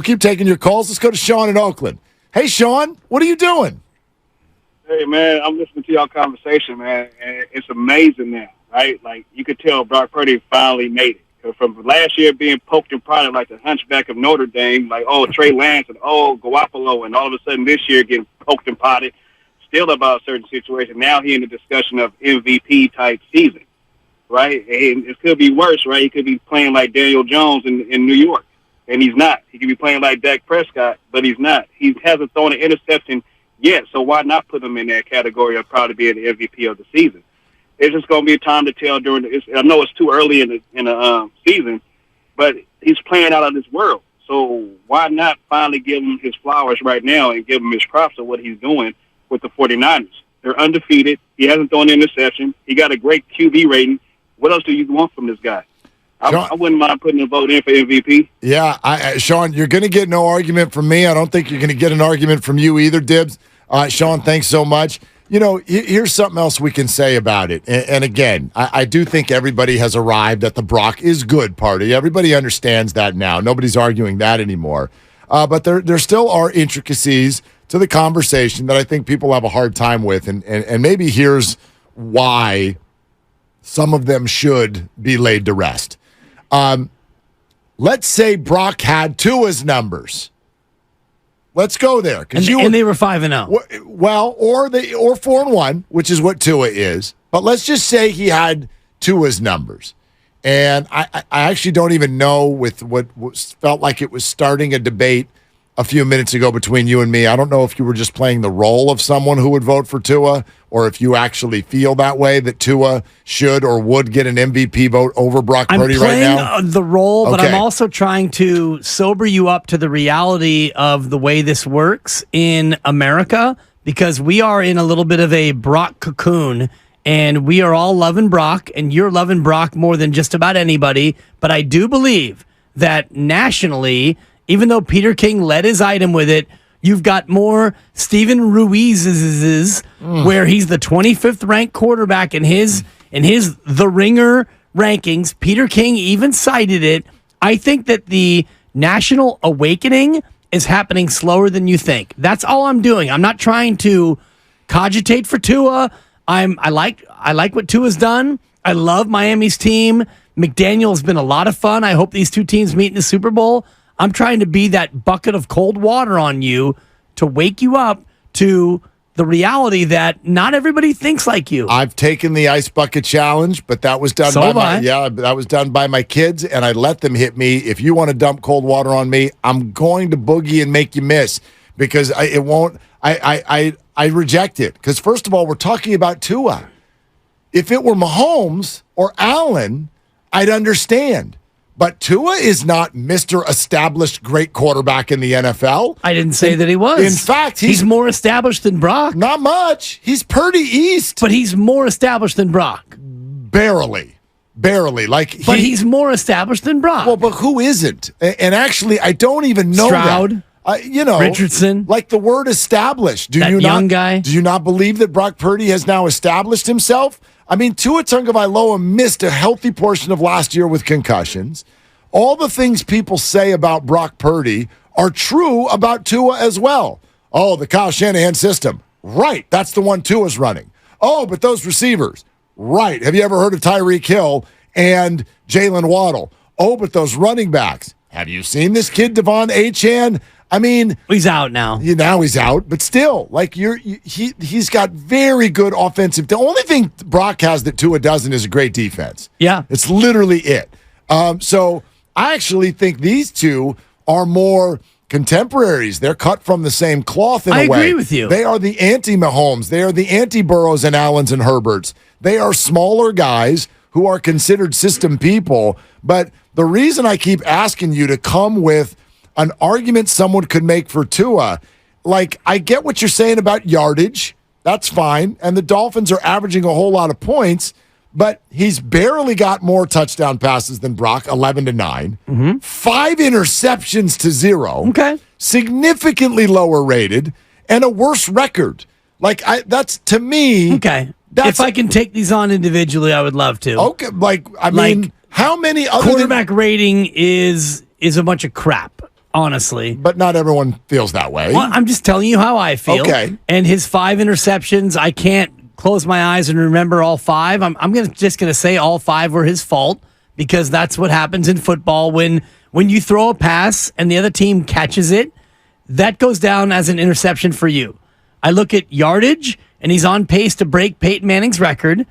We'll keep taking your calls. Let's go to Sean in Oakland. Hey, Sean, what are you doing? Hey, man, I'm listening to y'all conversation, man, and it's amazing now, right? Like, you could tell Brock Purdy finally made it. 'Cause from last year being poked and prodded like the hunchback of Notre Dame, like, oh, Trey Lance and, oh, Garoppolo, and all of a sudden this year getting poked and prodded, still about a certain situation. Now he in the discussion of MVP-type season, right? And it could be worse, right? He could be playing like Daniel Jones in New York, and he's not. He could be playing like Dak Prescott, but he's not. He hasn't thrown an interception yet, so why not put him in that category of probably being the MVP of the season? It's just going to be a time to tell during I know it's too early in the season, but he's playing out of this world. So why not finally give him his flowers right now and give him his props of what he's doing with the 49ers? They're undefeated. He hasn't thrown an interception. He got a great QB rating. What else do you want from this guy? I wouldn't mind putting a vote in for MVP. Yeah, Sean, you're going to get no argument from me. I don't think you're going to get an argument from you either, Dibs. Sean, thanks so much. You know, here's something else we can say about it. And again, I do think everybody has arrived at the Brock is good party. Everybody understands that now. Nobody's arguing that anymore. But there still are intricacies to the conversation that I think people have a hard time with. And maybe here's why some of them should be laid to rest. Let's say Brock had Tua's numbers. Let's go there, and they were 5-0. Well, or 4-1, which is what Tua is. But let's just say he had Tua's numbers, and I actually don't even know with what felt like it was starting a debate a few minutes ago between you and me. I don't know if you were just playing the role of someone who would vote for Tua, or if you actually feel that way that Tua should or would get an MVP vote over Brock Purdy right now. I'm playing the role, but I'm also trying to sober you up to the reality of the way this works in America, because we are in a little bit of a Brock cocoon, and we are all loving Brock, and you're loving Brock more than just about anybody. But I do believe that nationally, even though Peter King led his item with it, you've got more Steven Ruiz's where he's the 25th ranked quarterback in his The Ringer rankings. Peter King even cited it. I think that the national awakening is happening slower than you think. That's all I'm doing. I'm not trying to cogitate for Tua. I like what Tua's done. I love Miami's team. McDaniel's been a lot of fun. I hope these two teams meet in the Super Bowl. I'm trying to be that bucket of cold water on you to wake you up to the reality that not everybody thinks like you. I've taken the ice bucket challenge, but that was done that was done by my kids, and I let them hit me. If you want to dump cold water on me, I'm going to boogie and make you miss, because I reject it. Because first of all, we're talking about Tua. If it were Mahomes or Allen, I'd understand. But Tua is not Mr. Established great quarterback in the NFL. I didn't say that he was. In fact, he's more established than Brock. Not much. He's Purdy East. But he's more established than Brock. Barely. But he's more established than Brock. Well, but who isn't? And actually, I don't even know Stroud. that. Richardson. Like the word established. Young guy. Do you not believe that Brock Purdy has now established himself? I mean, Tua Tagovailoa missed a healthy portion of last year with concussions. All the things people say about Brock Purdy are true about Tua as well. Oh, the Kyle Shanahan system. Right, that's the one Tua's running. Oh, but those receivers. Right. Have you ever heard of Tyreek Hill and Jalen Waddle? Oh, but those running backs. Have you seen this kid, Devon Achane? I mean, he's out now. Now he's out, but still, like he's got very good offensive. The only thing Brock has that Tua doesn't is a great defense. Yeah, it's literally it. So I actually think these two are more contemporaries. They're cut from the same cloth in a way. I agree with you. They are the anti-Mahomes. They are the anti-Burrows and Allens and Herberts. They are smaller guys who are considered system people. But the reason I keep asking you to come with an argument someone could make for Tua, like, I get what you're saying about yardage. That's fine. And the Dolphins are averaging a whole lot of points, but he's barely got more touchdown passes than Brock, 11-9. Mm-hmm. 5 interceptions to 0. Okay. Significantly lower rated and a worse record. Like, that's, to me. Okay. If I can take these on individually, I would love to. Okay. Like, I mean, how many other quarterback rating is a bunch of crap. honestly. But not everyone feels that way. Well, I'm just telling you how I feel. Okay. And his 5 interceptions, I can't close my eyes and remember all 5. I'm just gonna say all 5 were his fault, because that's what happens in football when you throw a pass and the other team catches it. That goes down as an interception for you. I look at yardage, and he's on pace to break Peyton Manning's record.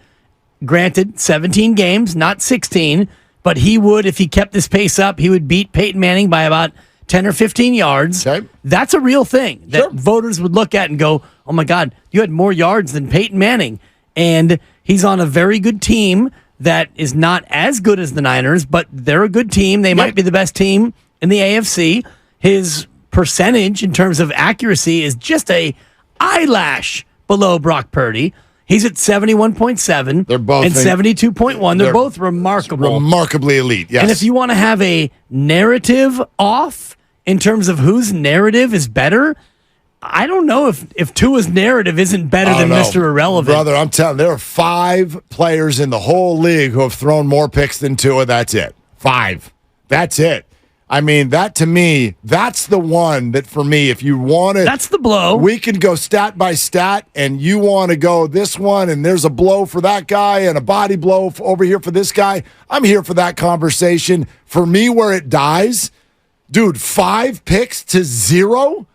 Granted, 17 games, not 16, but he would, if he kept this pace up, he would beat Peyton Manning by about 10 or 15 yards. Okay. That's a real thing that Sure. voters would look at and go, oh my God, you had more yards than Peyton Manning. And he's on a very good team that is not as good as the Niners, but they're a good team. They might be the best team in the AFC. His percentage in terms of accuracy is just a eyelash below Brock Purdy. He's at 71.7 They're both and 72.1. They're both remarkable. Remarkably elite, yes. And if you want to have a narrative off in terms of whose narrative is better, I don't know if Tua's narrative isn't better than Mr. Irrelevant. Brother, I'm telling you, there are 5 players in the whole league who have thrown more picks than Tua. That's it. 5. That's it. I mean, that to me, that's the one that for me, if you want to. That's the blow. We can go stat by stat, and you want to go this one, and there's a blow for that guy and a body blow over here for this guy. I'm here for that conversation. For me, where it dies, dude, 5 picks to 0?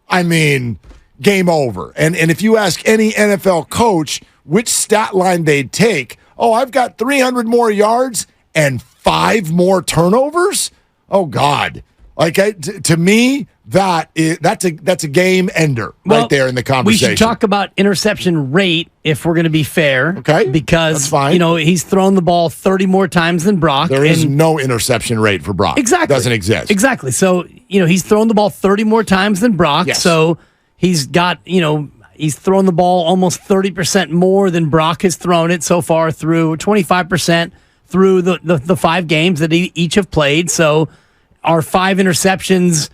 I mean, game over. And if you ask any NFL coach which stat line they'd take, I've got 300 more yards and 5 more turnovers? Oh, God. Like, to me, that's a game ender right there in the conversation. We should talk about interception rate if we're going to be fair. Okay. Because, that's fine. He's thrown the ball 30 more times than Brock. There is no interception rate for Brock. Exactly. It doesn't exist. Exactly. So, he's thrown the ball 30 more times than Brock. Yes. So he's got, he's thrown the ball almost 30% more than Brock has thrown it so far, through 25% through the 5 games that each have played. So are 5 interceptions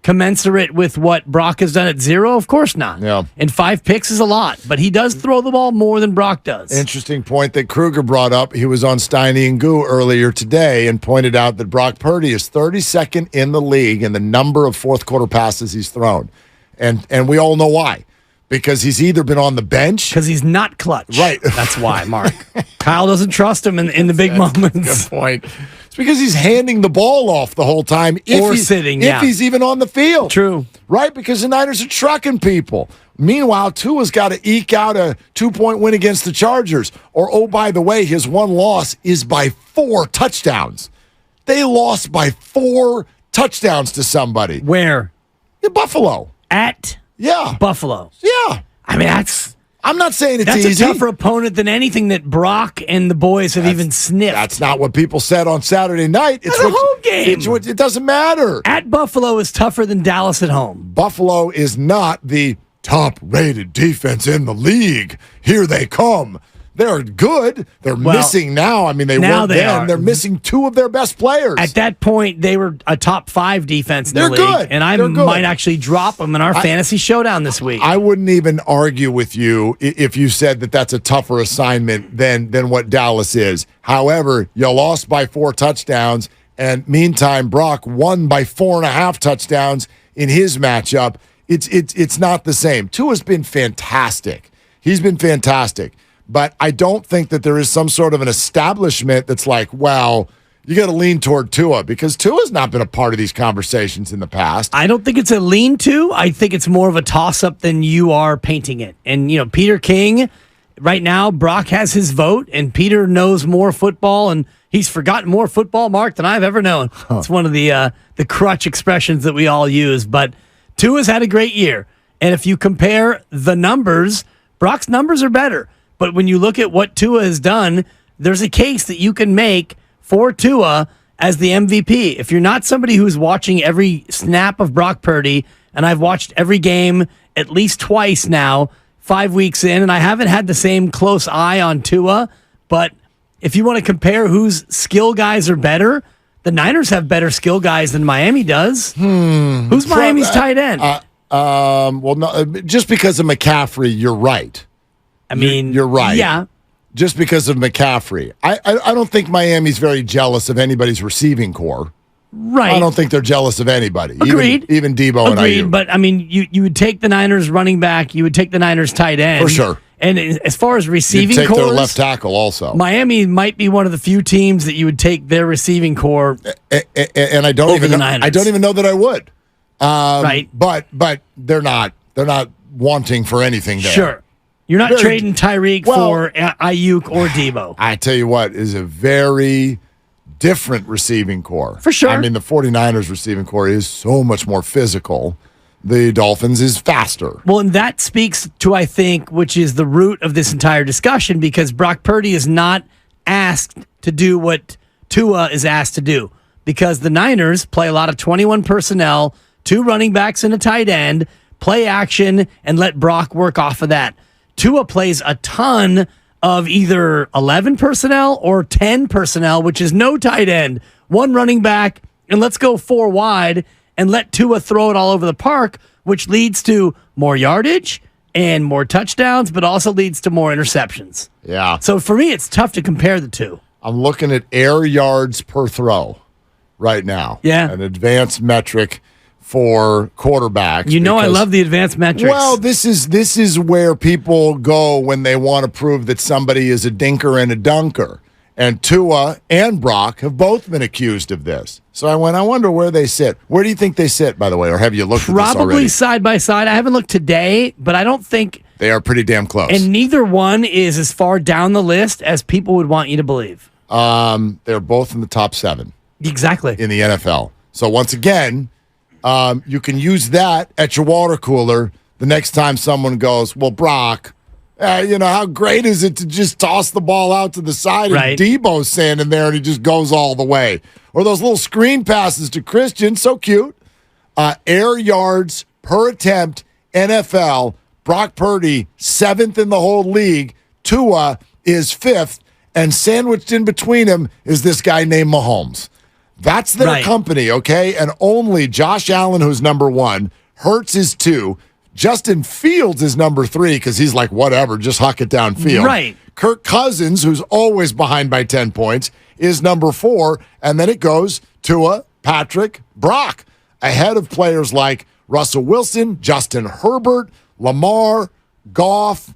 commensurate with what Brock has done at 0? Of course not. Yeah. And 5 picks is a lot, but he does throw the ball more than Brock does. Interesting point that Kruger brought up. He was on Steiny and Goo earlier today and pointed out that Brock Purdy is 32nd in the league in the number of fourth quarter passes he's thrown. And we all know why. Because he's either been on the bench. Because he's not clutch. Right. That's why, Mark. Kyle doesn't trust him in the big moments. Good point. It's because he's handing the ball off the whole time. If he's even on the field. True. Right? Because the Niners are trucking people. Meanwhile, Tua's got to eke out a 2-point win against the Chargers. Or, by the way, his one loss is by 4 touchdowns. They lost by 4 touchdowns to somebody. Where? In Buffalo. At Buffalo. Yeah. I mean, I'm not saying it's that's easy. a tougher opponent than anything that Brock and the boys have even sniffed. That's not what people said on Saturday night. It's a home game. It doesn't matter. At Buffalo is tougher than Dallas at home. Buffalo is not the top-rated defense in the league. Here they come. They're good. They're missing now. I mean, they weren't then. They're missing 2 of their best players. At that point, they were a top 5 defense in the league. Good. And I might actually drop them in our fantasy showdown this week. I wouldn't even argue with you if you said that that's a tougher assignment than what Dallas is. However, you lost by 4 touchdowns, and meantime, Brock won by 4.5 touchdowns in his matchup. It's not the same. Tua's been fantastic. He's been fantastic. But I don't think that there is some sort of an establishment that's like, well, you got to lean toward Tua, because Tua's not been a part of these conversations in the past. I don't think it's a lean to. I think it's more of a toss-up than you are painting it. And, Peter King, right now, Brock has his vote, and Peter knows more football, and he's forgotten more football, Mark, than I've ever known. It's one of the crutch expressions that we all use. But Tua's had a great year. And if you compare the numbers, Brock's numbers are better. But when you look at what Tua has done, there's a case that you can make for Tua as the MVP. If you're not somebody who's watching every snap of Brock Purdy, and I've watched every game at least twice now, 5 weeks in, and I haven't had the same close eye on Tua, but if you want to compare whose skill guys are better, the Niners have better skill guys than Miami does. Who's Miami's tight end? Well, no, just because of McCaffrey, you're right. I mean, you're right. Yeah. Just because of McCaffrey. I don't think Miami's very jealous of anybody's receiving core. Right. I don't think they're jealous of anybody. Agreed. Even Debo and Ayuk. But, I mean, you would take the Niners running back. You would take the Niners tight end. For sure. And as far as receiving You'd take cores, their left tackle also. Miami might be one of the few teams that you would take their receiving core And I don't over even the know, Niners. I don't even know that I would. Right. But they're not wanting for anything there. Sure. You're not trading Tyreek for Ayuk or Debo. I tell you what, is a very different receiving core. For sure. I mean, the 49ers receiving core is so much more physical. The Dolphins is faster. Well, and that speaks to, I think, which is the root of this entire discussion, because Brock Purdy is not asked to do what Tua is asked to do, because the Niners play a lot of 21 personnel, 2 running backs and a tight end, play action, and let Brock work off of that. Tua plays a ton of either 11 personnel or 10 personnel, which is no tight end, 1 running back, and let's go 4 wide and let Tua throw it all over the park, which leads to more yardage and more touchdowns, but also leads to more interceptions. Yeah. So for me, it's tough to compare the two. I'm looking at air yards per throw right now. Yeah. An advanced metric for quarterbacks. You know, I love the advanced metrics. Well, this is where people go when they want to prove that somebody is a dinker and a dunker. And Tua and Brock have both been accused of this. So I wonder where they sit. Where do you think they sit, by the way? Or have you looked at this already? Probably side by side. I haven't looked today, but I don't think... They are pretty damn close. And neither one is as far down the list as people would want you to believe. They're both in the top 7. Exactly. In the NFL. So once again, you can use that at your water cooler the next time someone goes, well, Brock, how great is it to just toss the ball out to the side and Debo's standing there and he just goes all the way. Or those little screen passes to Christian, so cute. Air yards per attempt, NFL, Brock Purdy, 7th in the whole league. Tua is 5th, and sandwiched in between him is this guy named Mahomes. That's their company, okay? And only Josh Allen, who's number 1, Hurts is 2, Justin Fields is number 3 because he's like, whatever, just huck it downfield. Right. Kirk Cousins, who's always behind by 10 points, is number 4. And then it goes Tua, Patrick, Brock, ahead of players like Russell Wilson, Justin Herbert, Lamar, Goff,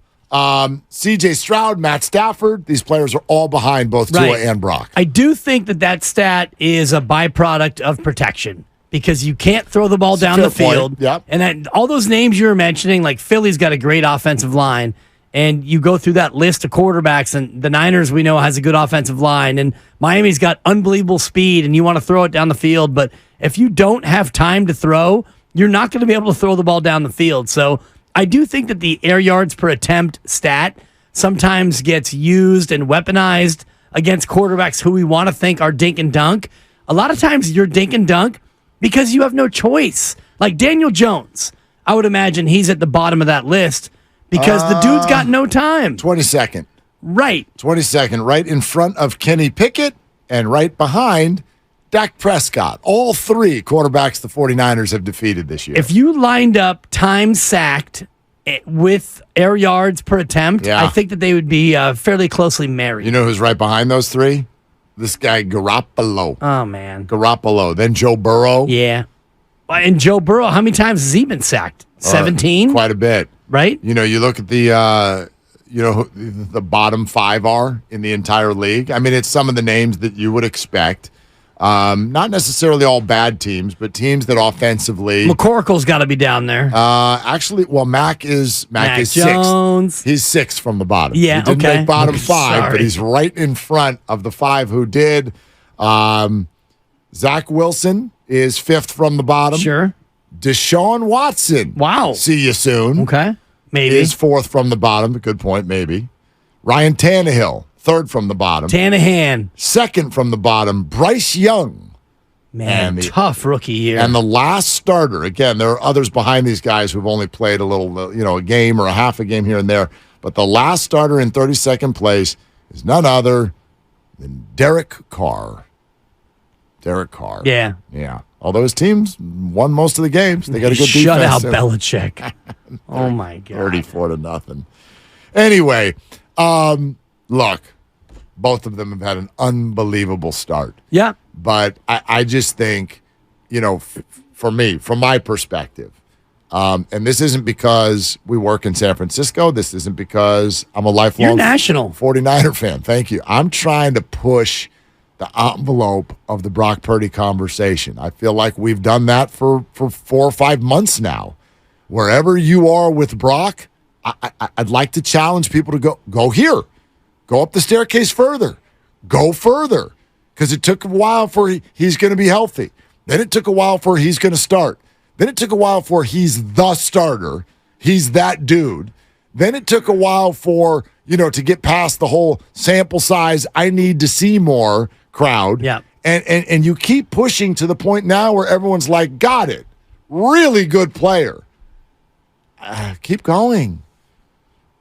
C.J. Stroud, Matt Stafford. These players are all behind both Tua and Brock. I do think that stat is a byproduct of protection, because you can't throw the ball down the field. Yep. And all those names you were mentioning, like Philly's got a great offensive line, and you go through that list of quarterbacks, and the Niners, we know, has a good offensive line, and Miami's got unbelievable speed, and you want to throw it down the field, but if you don't have time to throw, you're not going to be able to throw the ball down the field. So I do think that the air yards per attempt stat sometimes gets used and weaponized against quarterbacks who we want to think are dink and dunk. A lot of times you're dink and dunk because you have no choice. Like Daniel Jones, I would imagine he's at the bottom of that list because the dude's got no time. 22nd. Right. 22nd, right in front of Kenny Pickett and right behind Dak Prescott. All 3 quarterbacks the 49ers have defeated this year. If you lined up time sacked with air yards per attempt, I think that they would be fairly closely married. You know who's right behind those 3? This guy, Garoppolo. Oh, man. Garoppolo. Then Joe Burrow. Yeah. And Joe Burrow, how many times has he been sacked? 17? Quite a bit. Right? You know, you look at the, who the bottom 5 are in the entire league. I mean, it's some of the names that you would expect. Not necessarily all bad teams, but teams that offensively. McCorkle's got to be down there. Actually, well, Mac is Jones. 6th. He's 6th from the bottom. Yeah, he didn't okay. make bottom 5, Sorry. but he's right in front of the 5 who did. Zach Wilson is 5th from the bottom. Sure. Deshaun Watson. Wow. See you soon. Okay. Maybe. Is 4th from the bottom. Good point, maybe. Ryan Tannehill, 3rd from the bottom. Tanahan. 2nd from the bottom, Bryce Young. Man, tough rookie year. And the last starter, again, there are others behind these guys who've only played a little, a game or a half a game here and there. But the last starter in 32nd place is none other than Derek Carr. Derek Carr. Yeah. Yeah. Although his teams won most of the games. They got a good defense. Shut out Belichick. Oh, my God. 34-0. Anyway, look, both of them have had an unbelievable start. Yeah. But I just think, for me, from my perspective, and this isn't because we work in San Francisco. This isn't because I'm a lifelong national 49er fan. Thank you. I'm trying to push the envelope of the Brock Purdy conversation. I feel like we've done that for 4 or 5 months now. Wherever you are with Brock, I'd like to challenge people to go here. Go up the staircase further. Go further. Because it took a while for he's going to be healthy. Then it took a while for he's going to start. Then it took a while for he's the starter. He's that dude. Then it took a while for, to get past the whole sample size, I need to see more crowd. Yeah. And you keep pushing to the point now where everyone's like, got it. Really good player. Keep going.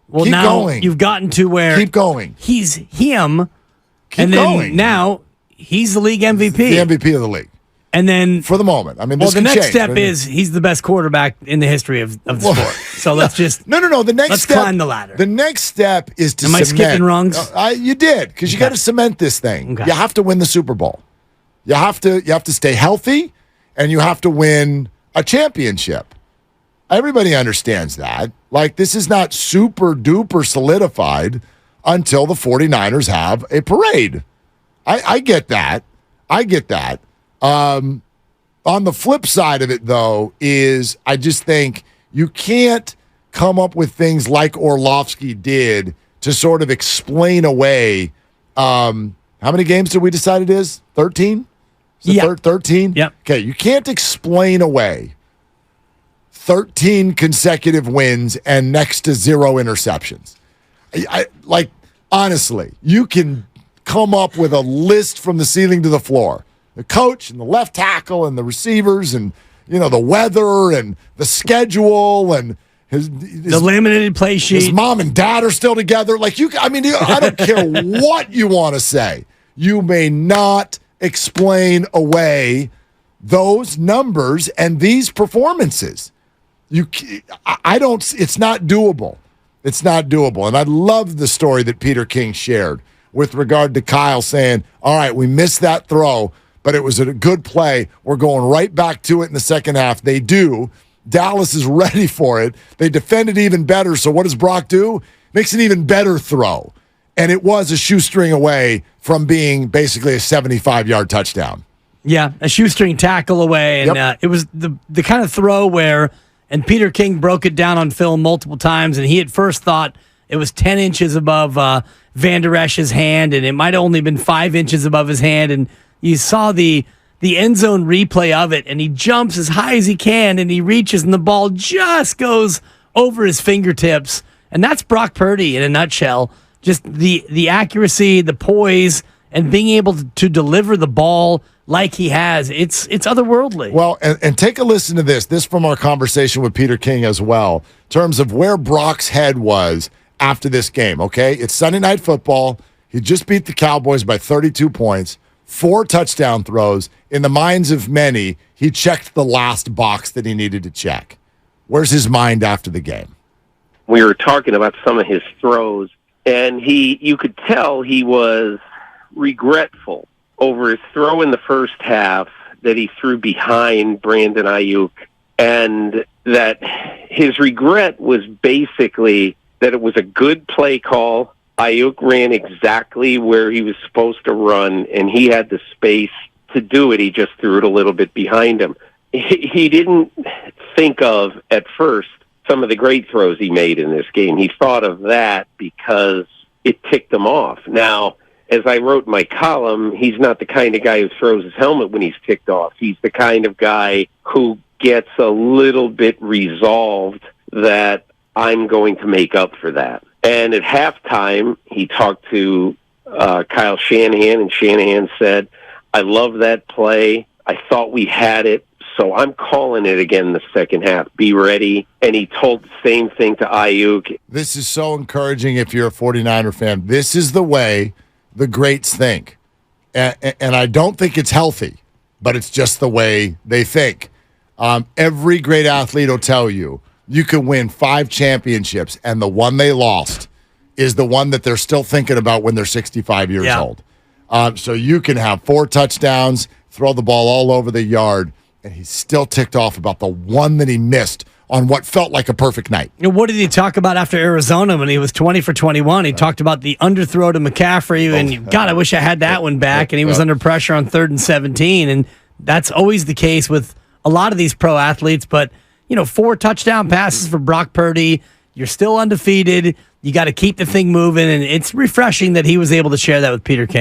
Well, keep now going. You've gotten to where keep going. He's him. Keep and then going. Now he's the league MVP. The MVP of the league. And then for the moment, the next step is he's the best quarterback in the history of the sport. So let's just no. The next let's step, climb the ladder. The next step is to cement. Am I skipping rungs? You did because you got to cement this thing. Okay. You have to win the Super Bowl. You have to stay healthy, and you have to win a championship. Everybody understands that. Like, this is not super duper solidified until the 49ers have a parade. I get that. On the flip side of it, though, is I just think you can't come up with things like Orlovsky did to sort of explain away. How many games did we decide it is? 13? Yeah. 13? Yep. Okay, you can't explain away 13 consecutive wins and next to 0 interceptions. Honestly, you can come up with a list from the ceiling to the floor. The coach and the left tackle and the receivers and, the weather and the schedule and the laminated play sheet. His mom and dad are still together. I don't care what you want to say. You may not explain away those numbers and these performances. It's not doable. It's not doable. And I love the story that Peter King shared with regard to Kyle saying, all right, we missed that throw, but it was a good play. We're going right back to it in the second half. They do. Dallas is ready for it. They defended even better. So what does Brock do? Makes an even better throw. And it was a shoestring away from being basically a 75-yard touchdown. Yeah, a shoestring tackle away. And it was the kind of throw where, and Peter King broke it down on film multiple times, and he at first thought it was 10 inches above Van Der Esch's hand, and it might have only been 5 inches above his hand. And you saw the end zone replay of it, and he jumps as high as he can, and he reaches, and the ball just goes over his fingertips. And that's Brock Purdy in a nutshell. Just the accuracy, the poise, and being able to deliver the ball like he has. It's otherworldly. Well, and take a listen to this. This from our conversation with Peter King as well, in terms of where Brock's head was after this game, okay? It's Sunday Night Football. He just beat the Cowboys by 32 points, 4 touchdown throws. In the minds of many, he checked the last box that he needed to check. Where's his mind after the game? We were talking about some of his throws, and you could tell he was regretful over his throw in the first half that he threw behind Brandon Ayuk, and that his regret was basically that it was a good play call. Ayuk ran exactly where he was supposed to run, and he had the space to do it. He just threw it a little bit behind him. He didn't think of, at first, some of the great throws he made in this game. He thought of that because it ticked him off. Now, as I wrote in my column, he's not the kind of guy who throws his helmet when he's ticked off. He's the kind of guy who gets a little bit resolved that I'm going to make up for that. And at halftime, he talked to Kyle Shanahan, and Shanahan said, I love that play. I thought we had it, so I'm calling it again in the second half. Be ready. And he told the same thing to Ayuk. This is so encouraging if you're a 49er fan. This is the way the greats think. And I don't think it's healthy, but it's just the way they think. Every great athlete will tell you, you can win 5 championships, and the one they lost is the one that they're still thinking about when they're 65 years old. So you can have 4 touchdowns throw the ball all over the yard, and he's still ticked off about the one that he missed on what felt like a perfect night. What did he talk about after Arizona when he was 20 for 21? He talked about the underthrow to McCaffrey, and God, I wish I had that one back. And he was under pressure on 3rd and 17, and that's always the case with a lot of these pro athletes. But 4 touchdown passes for Brock Purdy. You're still undefeated. You got to keep the thing moving, and it's refreshing that he was able to share that with Peter King.